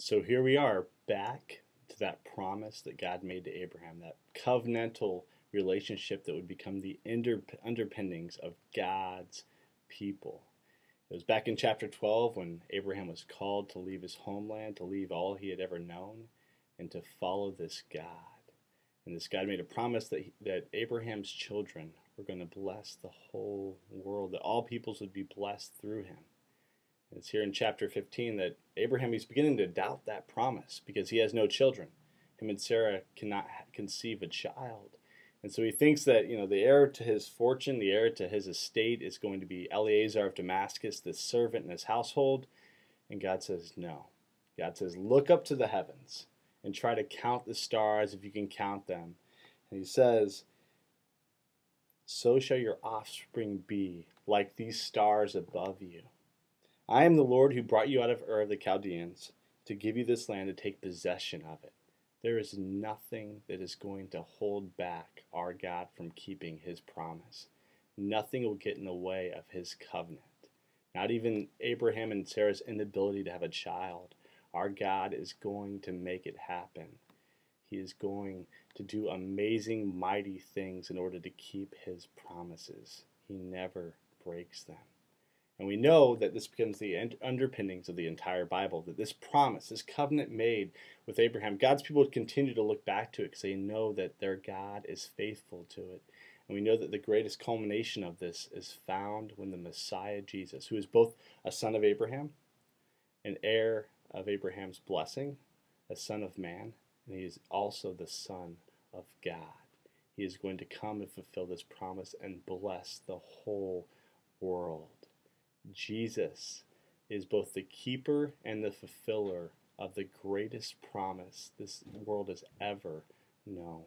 So here we are back to that promise that God made to Abraham, that covenantal relationship that would become the underpinnings of God's people. It was back in chapter 12 when Abraham was called to leave his homeland, to leave all he had ever known, and to follow this God. And this God made a promise that Abraham's children were going to bless the whole world, that all peoples would be blessed through him. And it's here in chapter 15 that Abraham is beginning to doubt that promise because he has no children. Him and Sarah cannot conceive a child. And so he thinks that, the heir to his fortune, the heir to his estate is going to be Eliezer of Damascus, this servant in his household. And God says, no. God says, look up to the heavens and try to count the stars if you can count them. And he says, so shall your offspring be like these stars above you. I am the Lord who brought you out of Ur of the Chaldeans to give you this land to take possession of it. There is nothing that is going to hold back our God from keeping his promise. Nothing will get in the way of his covenant. Not even Abraham and Sarah's inability to have a child. Our God is going to make it happen. He is going to do amazing, mighty things in order to keep his promises. He never breaks them. And we know that this becomes the underpinnings of the entire Bible, that this promise, this covenant made with Abraham, God's people continue to look back to it because they know that their God is faithful to it. And we know that the greatest culmination of this is found when the Messiah Jesus, who is both a son of Abraham, an heir of Abraham's blessing, a son of man, and he is also the Son of God. He is going to come and fulfill this promise and bless the whole world. Jesus is both the keeper and the fulfiller of the greatest promise this world has ever known.